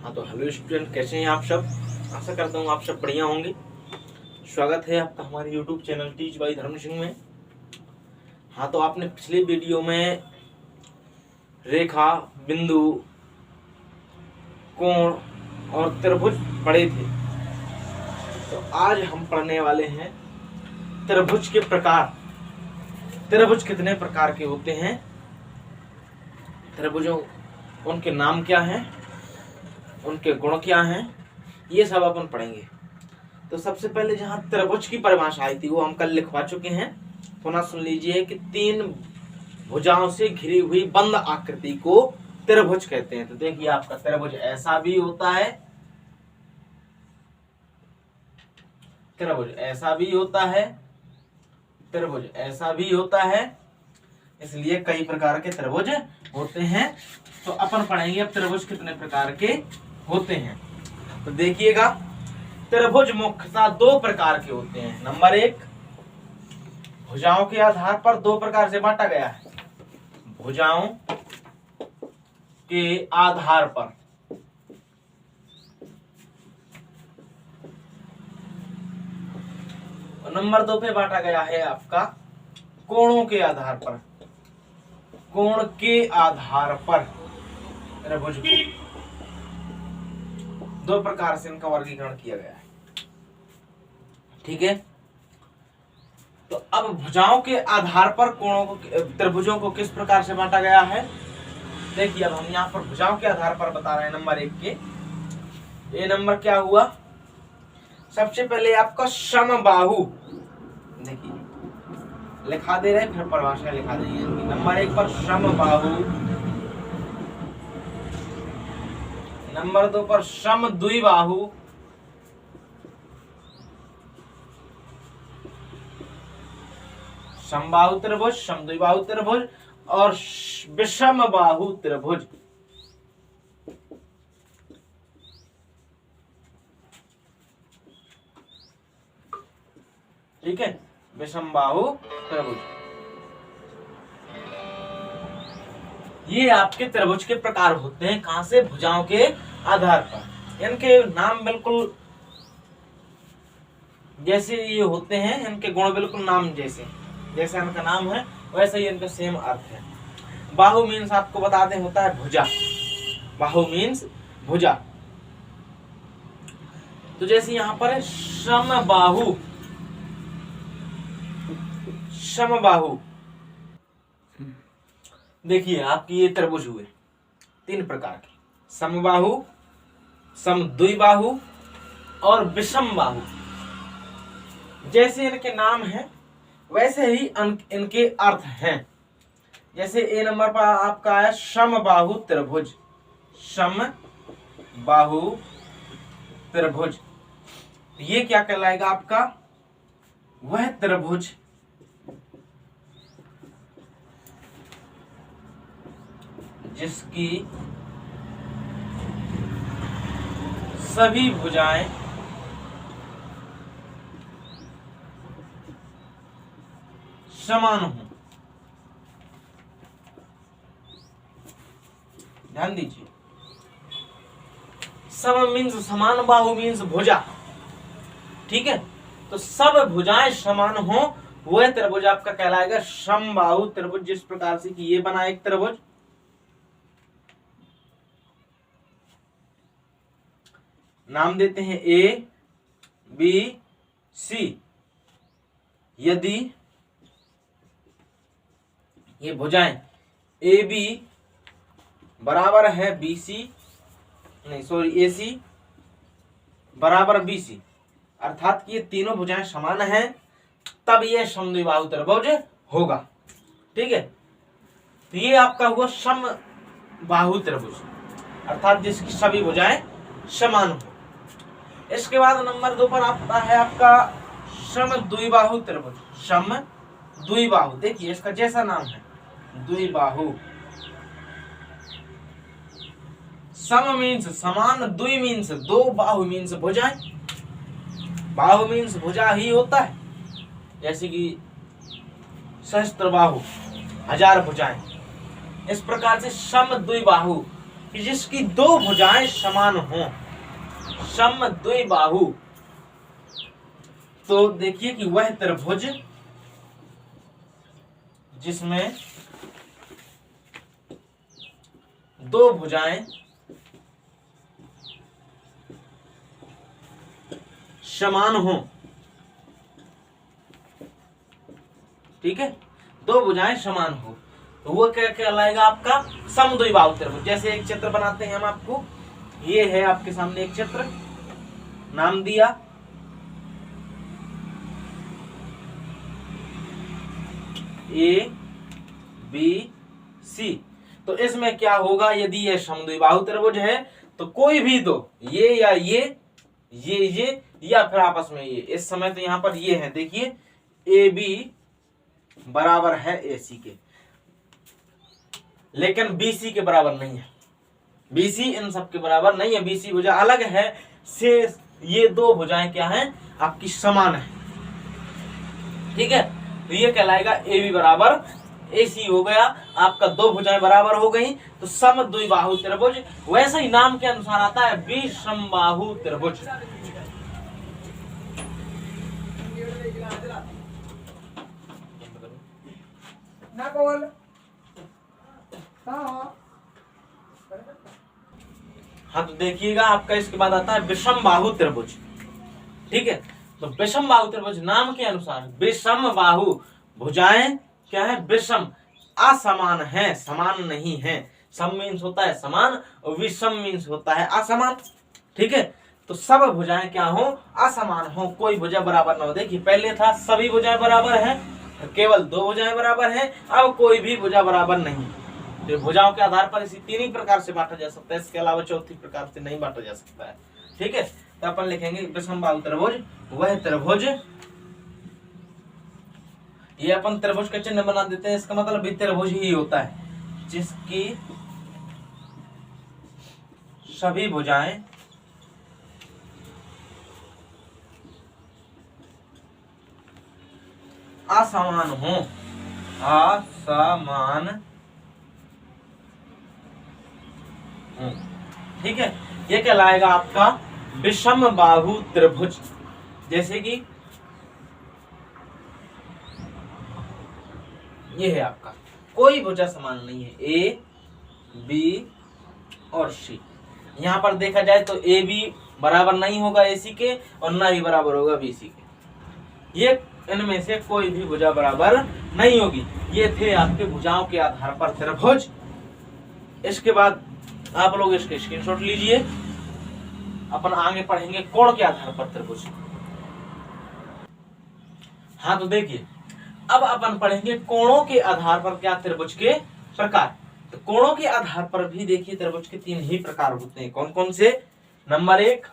हाँ तो hello student, कैसे हैं आप सब। आशा करता हूँ आप सब बढ़िया होंगे। स्वागत है आपका हमारे यूट्यूब चैनल टीच बाय धर्म सिंह में। हाँ तो आपने पिछले वीडियो में रेखा, बिंदु, कोण और त्रिभुज पढ़े थे। तो आज हम पढ़ने वाले हैं त्रिभुज के प्रकार। त्रिभुज कितने प्रकार के होते हैं, त्रिभुजों उनके नाम क्या हैं, उनके गुण क्या हैं, ये सब अपन पढ़ेंगे। तो सबसे पहले जहां त्रिभुज की परिभाषा आई थी वो हम कल लिखवा चुके हैं। पुनः सुन लीजिए कि तीन भुजाओं से घिरी हुई बंद आकृति को त्रिभुज कहते हैं। तो देखिए आपका त्रिभुज ऐसा भी होता है, त्रिभुज ऐसा भी होता है, त्रिभुज ऐसा भी होता है। इसलिए कई प्रकार के त्रिभुज होते हैं। तो अपन पढ़ेंगे अब त्रिभुज कितने प्रकार के होते हैं। तो देखिएगा, त्रिभुज मुख्यतः दो प्रकार के होते हैं। नंबर एक, भुजाओं के आधार पर दो प्रकार से बांटा गया है। भुजाओं के आधार पर, नंबर दो पे बांटा गया है आपका कोणों के आधार पर। कोण के आधार पर त्रिभुज को दो प्रकार से इनका वर्गीकरण किया गया है। ठीक है, तो अब भुजाओं के आधार पर कोणों को, त्रिभुजों को किस प्रकार से बांटा गया है। देखिए अब हम यहाँ पर भुजाओं के आधार पर बता रहे हैं। नंबर एक के ये नंबर क्या हुआ, सबसे पहले आपका समबाहु। देखिए लिखा दे रहे, फिर परिभाषा लिखा देंगे। नंबर एक पर समबाहु, नंबर दो पर समद्विबाहु, समबाहु त्रिभुज, समद्विबाहु त्रिभुज और विषमबाहु त्रिभुज। ठीक है, विषमबाहु त्रिभुज। ये आपके त्रिभुज के प्रकार होते हैं। कहां से, भुजाओं के आधार पर। इनके नाम बिल्कुल जैसे ये होते हैं, इनके गुण बिल्कुल नाम जैसे, जैसे इनका नाम है वैसे ही इनका सेम अर्थ है। बाहु मीन्स आपको बता दें होता है भुजा। बाहु मीन्स भुजा। तो जैसे यहां पर है समबाहु, समबाहु। देखिए आपकी ये त्रिभुज हुए तीन प्रकार के, समबाहु, समद्विबाहु और विषमबाहु। जैसे इनके नाम हैं वैसे ही इनके अर्थ हैं। जैसे ए नंबर पर आपका है समबाहु त्रिभुज, समबाहु त्रिभुज। ये क्या कहलाएगा आपका, वह त्रिभुज जिसकी सभी भुजाएं समान हों। ध्यान दीजिए, सम मीन्स समान, बाहु मीन्स भुजा। ठीक है, तो सब भुजाएं समान हो वह त्रिभुज आपका कहलाएगा समबाहु त्रिभुज। जिस प्रकार से कि ये बना एक त्रिभुज, नाम देते हैं ए बी सी। यदि ये भुजाएं ए बी बराबर है बी सी, नहीं सॉरी ए सी बराबर बी सी, अर्थात कि ये तीनों भुजाएं समान हैं, तब ये समद्विबाहु त्रिभुज होगा। ठीक है, तो ये आपका हुआ समबाहु त्रिभुज, अर्थात जिसकी सभी भुजाएं समान हो। इसके बाद नंबर दो पर आता है आपका समद्विबाहु त्रिभुज, समद्विबाहु। देखिए इसका जैसा नाम है द्विबाहु। सम मीन्स समान, द्वि मीन्स दो, बाहु मीन्स भुजाएं। बाहु मीन्स भुजा ही होता है, जैसे कि सहस्त्र बाहु, 1000 भुजाएं। इस प्रकार से समद्विबाहु कि जिसकी दो भुजाएं समान हों, समद्विबाहु। तो देखिए कि वह त्रिभुज जिसमें दो भुजाएं समान हो, ठीक है, दो भुजाएं समान हो, तो वो क्या कहलाएगा आपका समद्विबाहु त्रिभुज। जैसे एक चित्र बनाते हैं हम आपको, ये है आपके सामने एक चित्र, नाम दिया ए बी सी। तो इसमें क्या होगा, यदि यह समद्विबाहु त्रिभुज है तो कोई भी दो, ये या ये या फिर आपस में ये, इस समय तो यहां पर ये है, देखिए ए बी बराबर है ए सी के, लेकिन बी सी के बराबर नहीं है। बी सी इन सब के बराबर नहीं है, बी सी भुजा अलग है से, ये दो भुजाएं क्या हैं आपकी समान है, ठीक है। तो ये कहलाएगा ए बी बराबर ए सी हो गया, आपका दो भुजाएं बराबर हो गई, तो समद्विबाहु त्रिभुज। वैसे ही नाम के अनुसार आता है विषमबाहु त्रिभुज। ना बोल हाँ, तो देखिएगा आपका इसके बाद आता है विषमबाहु त्रिभुज, ठीक है। तो विषमबाहु त्रिभुज नाम के अनुसार विषमबाहु, भुजाएं क्या है, विषम, असमान है, समान नहीं है। सम मीन्स होता है समान और विषम मीन्स होता है असमान, ठीक है। तो सब भुजाएं क्या हो, असमान हो, कोई भुजा बराबर ना हो। देखिए पहले था सभी भुजाएं बराबर है, केवल दो भुजाएं बराबर है, अब कोई भी भुजा बराबर नहीं। तो भुजाओं के आधार पर इसी तीन ही प्रकार से बांटा जा सकता है, इसके अलावा चौथी प्रकार से नहीं बांटा जा सकता है, ठीक है। तो अपन लिखेंगे विषमबाहु त्रिभुज वह त्रिभुज, ये अपन त्रिभुज का चिन्ह बना देते हैं, इसका मतलब भी त्रिभुज ही होता है जिसकी सभी भुजाएं असमान हो, असमान, ठीक है। ये कहलाएगा आपका विषमबाहु त्रिभुज। जैसे कि ये है आपका, कोई भुजा समान नहीं है, ए बी और सी। यहां पर देखा जाए तो ए बी बराबर नहीं होगा ए सी के, और ना ही बराबर होगा बी सी के। ये इनमें से कोई भी भुजा बराबर नहीं होगी। ये थे आपके भुजाओं के आधार पर त्रिभुज। इसके बाद आप लोग इसके स्क्रीनशॉट लीजिए, अपन आगे पढ़ेंगे कोण के आधार पर त्रिभुज। हाँ, तो देखिए अब अपन पढ़ेंगे कोणों के आधार पर क्या त्रिभुज के प्रकार। तो कोणों के आधार पर भी देखिए त्रिभुज के तीन ही प्रकार होते हैं। कौन कौन से? नंबर एक,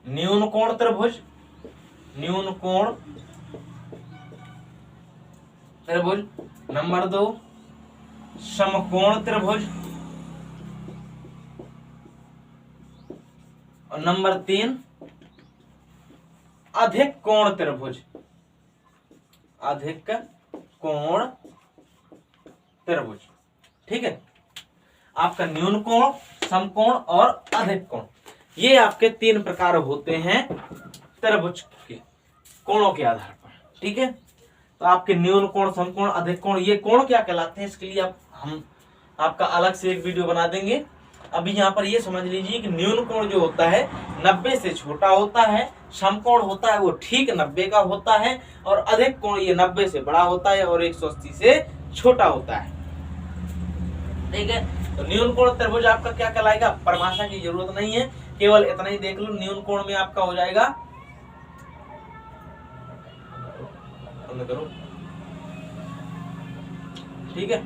न्यून कोण त्रिभुज, न्यून कोण त्रिभुज। नंबर दो, समकोण त्रिभुज, और नंबर तीन, अधिक कोण त्रिभुज, अधिक कोण त्रिभुज। ठीक है, आपका न्यून कोण, समकोण और अधिक कोण, ये आपके तीन प्रकार होते हैं त्रिभुज के कोणों के आधार पर। ठीक है, तो आपके न्यून कोण, समकोण, अधिक कोण, ये कोण क्या कहलाते हैं, इसके लिए हम आपका अलग से एक वीडियो बना देंगे। अभी यहाँ पर ये समझ लीजिए कि न्यून कोण जो होता है 90 से छोटा होता है, समकोण होता है वो ठीक 90 का होता है, और अधिक कोण ये 90 से बड़ा होता है और 180 से छोटा होता है। ठीक है, तो न्यून कोण त्रिभुज आपका क्या कहलाएगा, परिभाषा की जरूरत नहीं है, केवल इतना ही देख लो। न्यून कोण में आपका हो जाएगा, करो, ठीक है।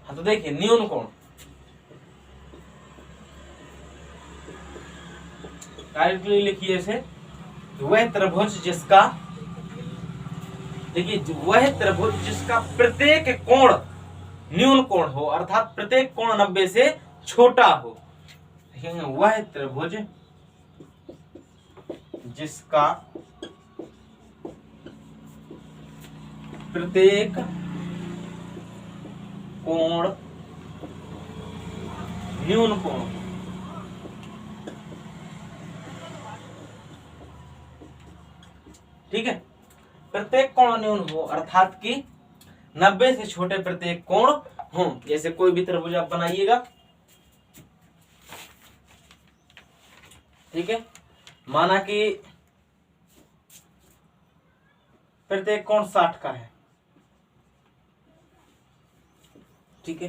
हाँ, तो देखिए न्यून कोण डायरेक्टली लिखिए इसे, वह त्रिभुज जिसका, देखिए वह त्रिभुज जिसका प्रत्येक कोण न्यून कोण हो, अर्थात प्रत्येक कोण 90 से छोटा हो। वह त्रिभुज जिसका प्रत्येक कोण न्यून कोण हो। ठीक है, प्रत्येक कोण न्यून हो अर्थात कि 90 से छोटे प्रत्येक कोण हो। जैसे कोई भी त्रिभुज आप बनाइएगा, ठीक है, माना कि प्रत्येक कोण 60 का है, ठीक है,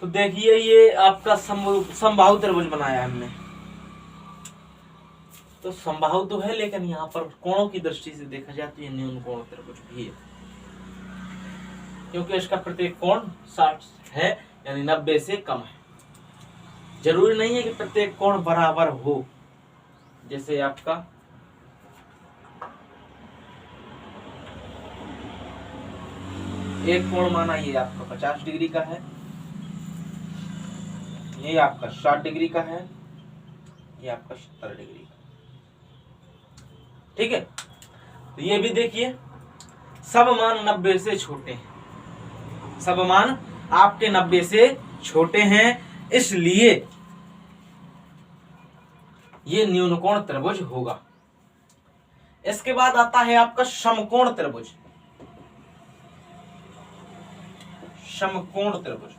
तो देखिए ये आपका समबाहु त्रिभुज बनाया हमने, तो समबाहु तो है लेकिन यहाँ पर कोणों की दृष्टि से देखा जाए तो ये न्यून कोण त्रिभुज भी है, क्योंकि इसका प्रत्येक कोण 60 है, यानी 90 से कम है। जरूरी नहीं है कि प्रत्येक कोण बराबर हो। जैसे आपका एक कोण माना ये आपका 50 डिग्री का है, ये आपका 60 डिग्री का है, ये आपका 70 डिग्री का, ठीक है। तो ये भी देखिए सब मान 90 से छोटे हैं, सब मान आपके 90 से छोटे हैं, इसलिए ये न्यून कोण त्रिभुज होगा। इसके बाद आता है आपका समकोण त्रिभुज। समकोण त्रिभुज,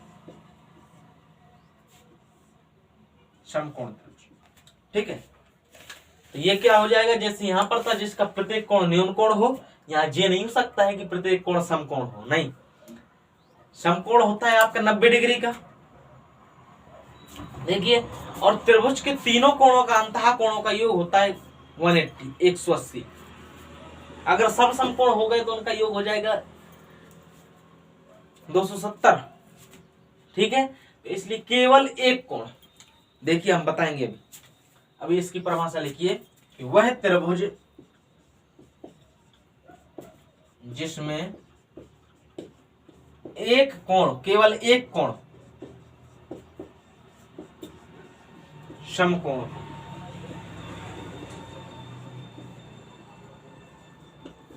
समकोण त्रिभुज, ठीक है। तो ये क्या हो जाएगा, जैसे यहां पर था जिसका प्रत्येक कोण न्यून कोण हो, यहाँ ये नहीं हो सकता है कि प्रत्येक कोण समकोण हो, नहीं। समकोण होता है आपका 90 डिग्री का, देखिए, और त्रिभुज के तीनों कोणों का अंतः कोणों का योग होता है 180, 180। अगर सब समकोण हो गए तो उनका योग हो जाएगा 270, ठीक है। तो इसलिए केवल एक कोण, देखिए हम बताएंगे अभी इसकी परिभाषा लिखिए कि वह त्रिभुज जिसमें एक कोण, केवल एक कोण समकोण,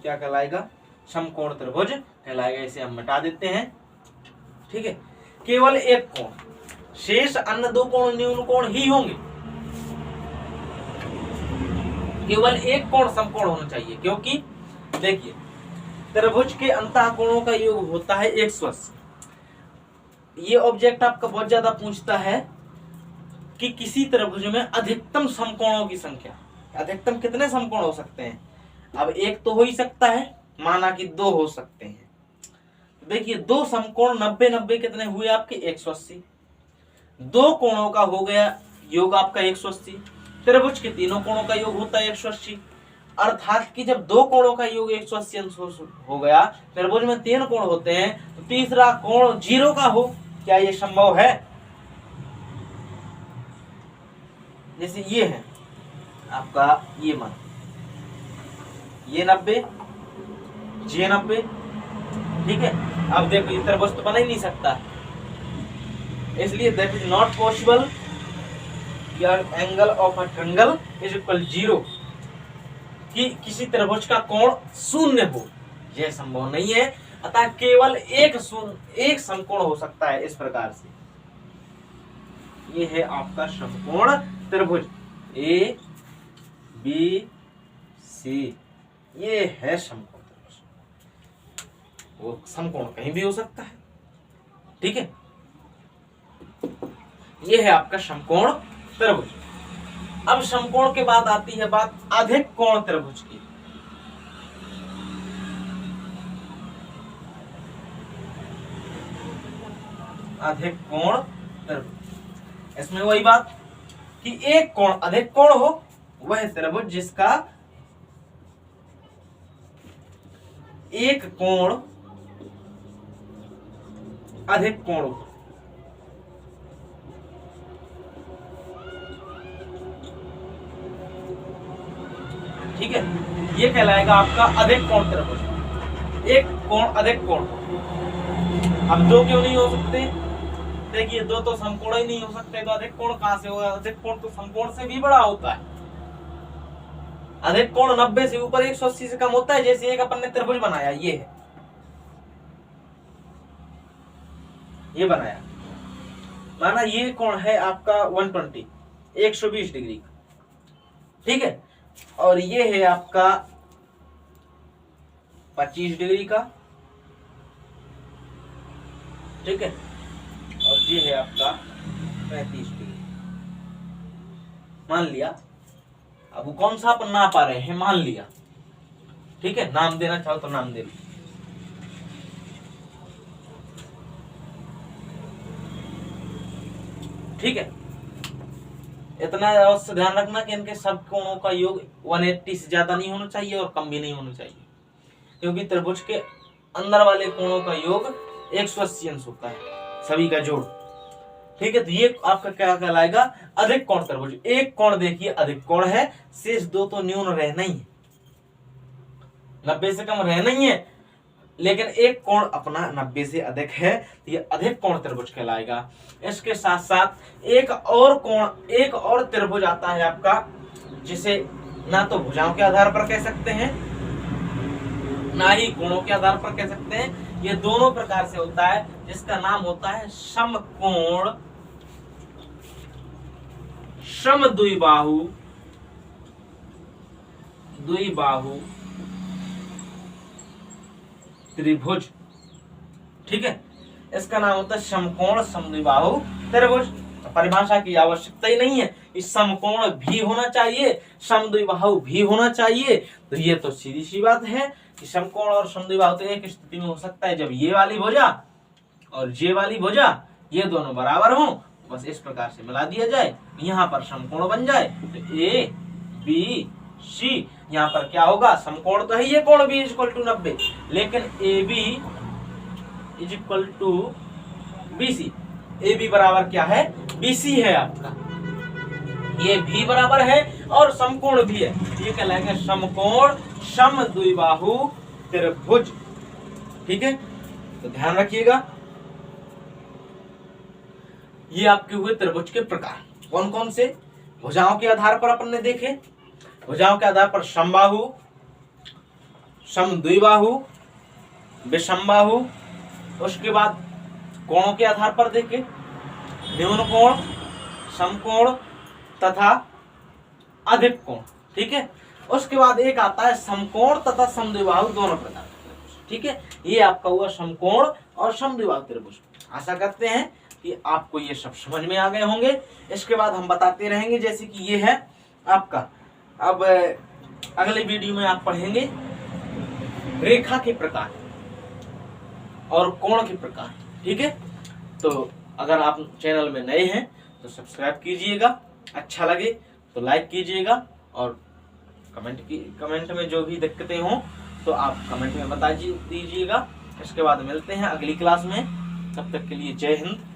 क्या कहलाएगा, समकोण त्रिभुज कहलाएगा। इसे हम मिटा देते हैं, ठीक है। केवल एक कोण, शेष अन्य दो कोण न्यून कोण ही होंगे, केवल एक कोण समकोण होना चाहिए, क्योंकि देखिए त्रिभुज के अंतः कोणों का योग होता है 180। ये ऑब्जेक्ट आपका बहुत ज्यादा पूछता है कि किसी त्रिभुज में अधिकतम समकोणों की संख्या, अधिकतम कितने समकोण हो सकते हैं। अब एक तो हो ही सकता है, माना कि दो हो सकते हैं। देखिए दो समकोण 90 90 कितने हुए आपके 180, दो कोणों का हो गया योग आपका 180, त्रिभुज के तीनों कोणों का योग होता है 180, अर्थात कि जब दो कोणों का योग 180 हो गया, त्रिभुज में तीन कोण होते हैं, तो तीसरा कोण 0 का हो, क्या ये संभव है। जैसे ये है आपका ये मान, ये 90, ये 90, ठीक है। अब देखो ये त्रिभुज तो बना ही नहीं सकता, इसलिए that is not possible angle of a triangle is equal 0, कि किसी त्रिभुज का कोण शून्य हो, यह संभव नहीं है। अतः केवल एक समकोण हो सकता है इस प्रकार से। ये है आपका समकोण त्रिभुज ए बी सी, ये है समकोण त्रिभुज। वो समकोण कहीं भी हो सकता है, ठीक है। ये है आपका समकोण त्रिभुज। अब समकोण के बाद आती है बात अधिक कोण त्रिभुज की। अधिक कोण त्रिभुज, इसमें वही बात कि एक कोण अधिक कोण हो, वह त्रिभुज जिसका एक कोण अधिक कोण हो, ठीक है। ये कहलाएगा आपका अधिक कोण त्रिभुज, एक कोण अधिक कोण। अब दो क्यों नहीं हो सकते, देखिए दो तो समकोण ही नहीं हो सकते, तो अधिक कोण कहां से होगा। अधिक कोण तो समकोण से भी बड़ा होता है। अधिक कोण 90 से ऊपर 180 से कम होता है। जैसे एक अपन ने त्रिभुज बनाया, ये है, ये बनाया, माना ये कोण है आपका 120 120 डिग्री का, ठीक है, और ये है आपका 25 डिग्री का, ठीक है, और ये है आपका 35 डिग्री। मान लिया, अब वो कौन सा अपन ना पा रहे हैं, मान लिया, ठीक है, नाम देना चाहो तो नाम दे लो। ठीक है, इतना अवश्य ध्यान रखना कि इनके सब कोणों का योग 180 से ज्यादा नहीं होना चाहिए और कम भी नहीं होना चाहिए, क्योंकि त्रिभुज के अंदर वाले कोणों का योग 180 अंश होता है, सभी का जोड़। ठीक है, तो ये आपका क्या कहलाएगा, अधिक कोण त्रिभुज। एक कोण देखिए अधिक कोण है, शेष दो तो न्यून रहना ही है, 90 से कम रहना ही है, लेकिन एक कोण अपना 90 से अधिक है, तो ये अधिक कोण त्रिभुज कहलाएगा। इसके साथ साथ एक और त्रिभुज आता है आपका, जिसे ना तो भुजाओं के आधार पर कह सकते हैं ना ही कोणों के आधार पर कह सकते हैं, ये दोनों प्रकार से होता है, जिसका नाम होता है समकोण समद्विबाहु त्रिभुज। ठीक है, इसका नाम होता है समकोण समद्विबाहु त्रिभुज। परिभाषा की आवश्यकता ही नहीं है, इस समकोण भी होना चाहिए, समद्विबाहु भी होना चाहिए, तो ये तो सीधी सी बात है कि समकोण और समद्विबाहु तो एक स्थिति में हो सकता है जब ये वाली भुजा और ये वाली भुजा ये दोनों बराबर हो, बस इस प्रकार से मिला दिया जाए, यहाँ पर समकोण बन जाए, तो ए बी सी, यहाँ पर क्या होगा, समकोण तो है ये कोण बी इज इक्वल टू 90, लेकिन A B is equal to B C, A B बराबर क्या है, बी सी है आपका, ये भी बराबर है और समकोण भी है, ये कहलाएगा समकोण समद्विबाहु त्रिभुज। ठीक है, तो ध्यान रखिएगा, ये आपके हुए त्रिभुज के प्रकार। कौन कौन से, भुजाओं के आधार पर अपन ने देखे, भुजाओं के आधार पर समबाहु, समद्विबाहु, विषमबाहु, उसके बाद कोणों के आधार पर देखे, न्यून कोण, समकोण तथा अधिक कोण। ठीक है, उसके बाद एक आता है समकोण तथा समद्विबाहु दोनों प्रकार के त्रिभुज। ठीक है, ये आपका हुआ समकोण और समद्विबाहु त्रिभुज। आशा करते हैं कि आपको ये सब समझ में आ गए होंगे। इसके बाद हम बताते रहेंगे, जैसे कि ये है आपका, अब अगले वीडियो में आप पढ़ेंगे रेखा के प्रकार और कोण के प्रकार। ठीक है, तो अगर आप चैनल में नए हैं तो सब्सक्राइब कीजिएगा, अच्छा लगे तो लाइक कीजिएगा, और कमेंट में जो भी दिक्कतें हों तो आप कमेंट में बता दीजिएगा। इसके बाद मिलते हैं अगली क्लास में, तब तक के लिए जय हिंद।